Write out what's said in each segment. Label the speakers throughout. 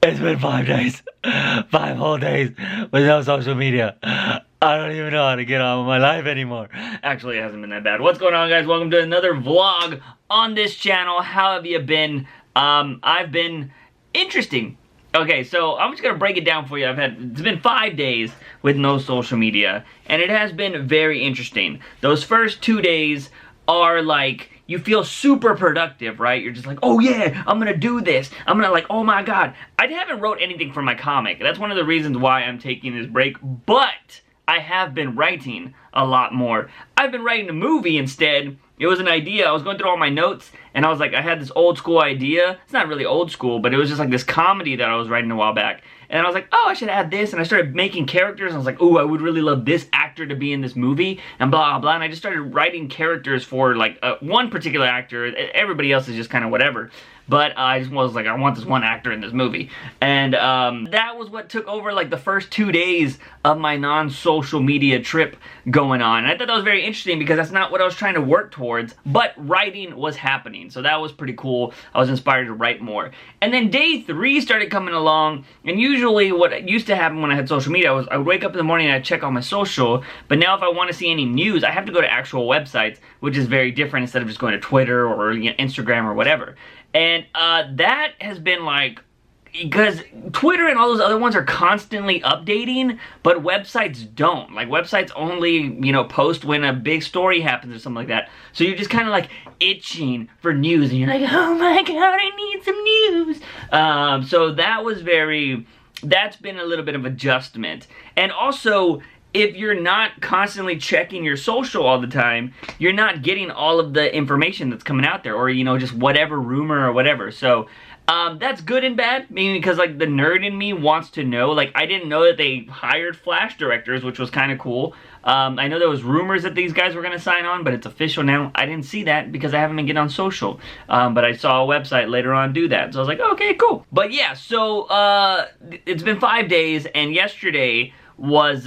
Speaker 1: It's been 5 days. 5 whole days with no social media. I don't even know how to get on with my life anymore. Actually, it hasn't been that bad. What's going on, guys? Welcome to another vlog on this channel. How have you been? I've been interesting. Okay, so I'm just gonna break it down for you. It's been 5 days with no social media, and it has been very interesting. Those first 2 days are like, you feel super productive, right? You're just like, oh yeah, I'm gonna do this. I'm gonna like, oh my god. I haven't wrote anything for my comic. That's one of the reasons why I'm taking this break, but I have been writing a lot more. I've been writing a movie instead. It was an idea. I was going through all my notes, and I was like, I had this old school idea. It's not really old school, but it was just like this comedy that I was writing a while back. And I was like, oh, I should add this. And I started making characters. And I was like, oh, I would really love this actor to be in this movie. And blah, blah, blah. And I just started writing characters for, like, one particular actor. Everybody else is just kind of whatever. But I just was like, I want this one actor in this movie. And that was what took over, like, the first 2 days of my non-social media trip going on. And I thought that was very interesting because that's not what I was trying to work towards. But writing was happening. So that was pretty cool. I was inspired to write more. And then day 3 started coming along. And usually what used to happen when I had social media was I would wake up in the morning and I'd check on my social. But now if I want to see any news, I have to go to actual websites, which is very different instead of just going to Twitter or Instagram or whatever. And that has been like, because Twitter and all those other ones are constantly updating, but websites don't. Like, websites only, you know, post when a big story happens or something like that. So you're just kind of like itching for news, and you're like, oh my god, I need some news. So that was that's been a little bit of adjustment. And also, if you're not constantly checking your social all the time, you're not getting all of the information that's coming out there, or, you know, just whatever rumor or whatever. So that's good and bad, meaning because, like, the nerd in me wants to know. Like, I didn't know that they hired Flash directors, which was kind of cool. I know there was rumors that these guys were going to sign on, but it's official now. I didn't see that because I haven't been getting on social. But I saw a website later on do that. So I was like, okay, cool. But yeah, so it's been 5 days, and yesterday was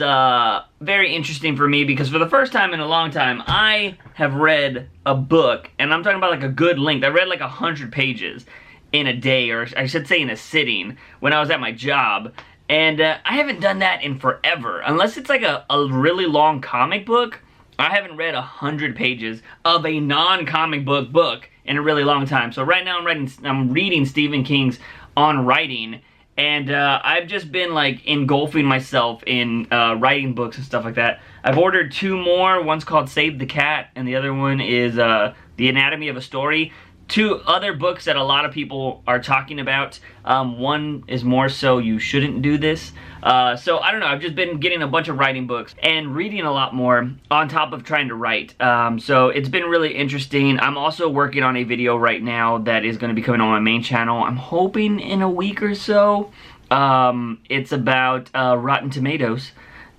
Speaker 1: very interesting for me because for the first time in a long time, I have read a book, and I'm talking about like a good length. I read like 100 pages in a day, or I should say in a sitting, when I was at my job. And I haven't done that in forever. Unless it's like a really long comic book, I haven't read 100 pages of a non-comic book in a really long time. So right now I'm reading Stephen King's On Writing, and I've just been like engulfing myself in writing books and stuff like that. I've ordered 2 more. One's called Save the Cat, and the other one is The Anatomy of a Story. 2 other books that a lot of people are talking about. One is more so You Shouldn't Do This. So I don't know, I've just been getting a bunch of writing books and reading a lot more on top of trying to write. So it's been really interesting. I'm also working on a video right now that is going to be coming on my main channel. I'm hoping in a week or so. It's about Rotten Tomatoes.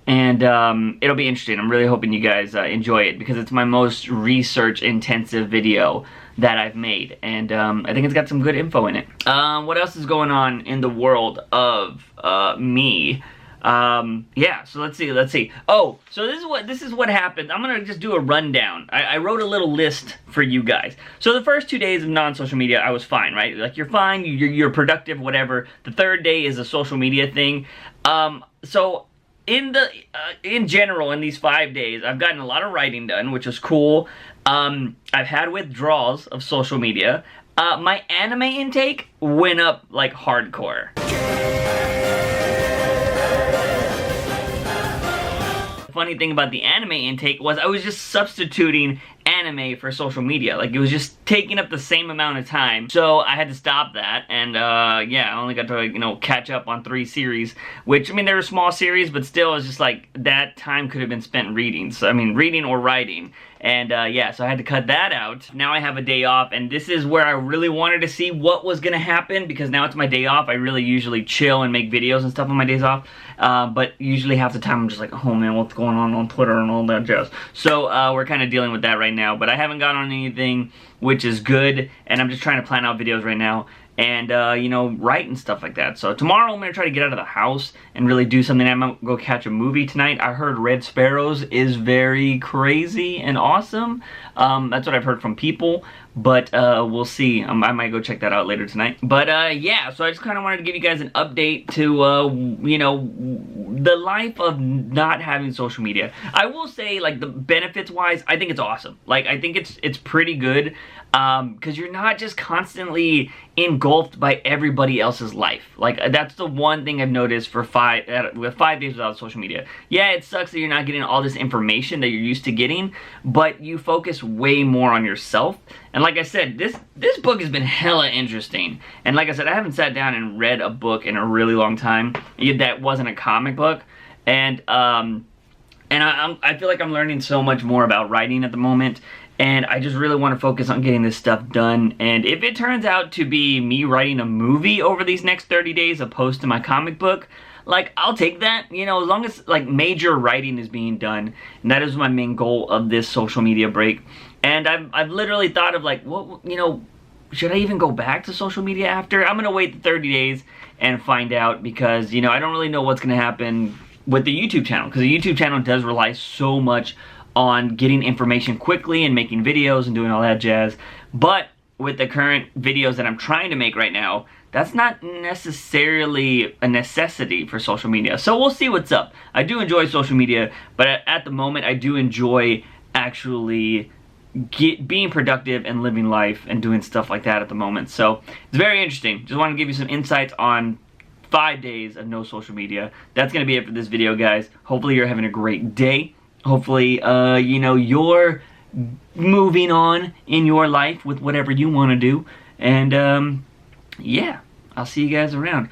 Speaker 1: And it'll be interesting. I'm really hoping you guys enjoy it because it's my most research-intensive video that I've made. And I think it's got some good info in it. What else is going on in the world of me? Yeah, so let's see. Oh, so this is what happened. I'm gonna just do a rundown. I wrote a little list for you guys. So the first 2 days of non-social media, I was fine, right? Like, you're fine, you're productive, whatever. The third day is a social media thing. So in general, in these 5 days, I've gotten a lot of writing done, which is cool. I've had withdrawals of social media. My anime intake went up like hardcore. The funny thing about the anime intake was I was just substituting anime for social media. Like, it was just taking up the same amount of time. So I had to stop that, and yeah, I only got to, you know, catch up on 3 series, which, I mean, they were small series, but still, it's just like, that time could have been spent reading. So, I mean, reading or writing. And yeah, so I had to cut that out. Now I have a day off, and this is where I really wanted to see what was gonna happen, because now it's my day off. I really usually chill and make videos and stuff on my days off, but usually half the time I'm just like, oh man, what's going on Twitter and all that jazz. So we're kind of dealing with that right now, but I haven't got on anything, which is good, and I'm just trying to plan out videos right now. And, you know, write and stuff like that. So tomorrow I'm going to try to get out of the house and really do something. I'm going to go catch a movie tonight. I heard Red Sparrows is very crazy and awesome. That's what I've heard from people. but we'll see. I might go check that out later tonight. But yeah, so I just kind of wanted to give you guys an update to you know, the life of not having social media. I will say, like, the benefits wise, I think it's awesome. Like, I think it's pretty good, because you're not just constantly engulfed by everybody else's life. Like, that's the one thing I've noticed with 5 days without social media. Yeah, it sucks that you're not getting all this information that you're used to getting, but you focus way more on yourself. And like I said, this book has been hella interesting. And like I said, I haven't sat down and read a book in a really long time that wasn't a comic book. And I feel like I'm learning so much more about writing at the moment. And I just really want to focus on getting this stuff done. And if it turns out to be me writing a movie over these next 30 days opposed to my comic book, like, I'll take that, you know, as long as, like, major writing is being done. And that is my main goal of this social media break. And I've literally thought of, like, what, you know, should I even go back to social media after? I'm going to wait the 30 days and find out, because, you know, I don't really know what's going to happen with the YouTube channel. Because the YouTube channel does rely so much on getting information quickly and making videos and doing all that jazz. But with the current videos that I'm trying to make right now, that's not necessarily a necessity for social media. So we'll see what's up. I do enjoy social media, but at the moment I do enjoy actually being productive and living life and doing stuff like that at the moment. So it's very interesting. Just want to give you some insights on 5 days of no social media. That's going to be it for this video, guys. Hopefully you're having a great day. Hopefully, you know, you're moving on in your life with whatever you want to do. And, yeah, I'll see you guys around.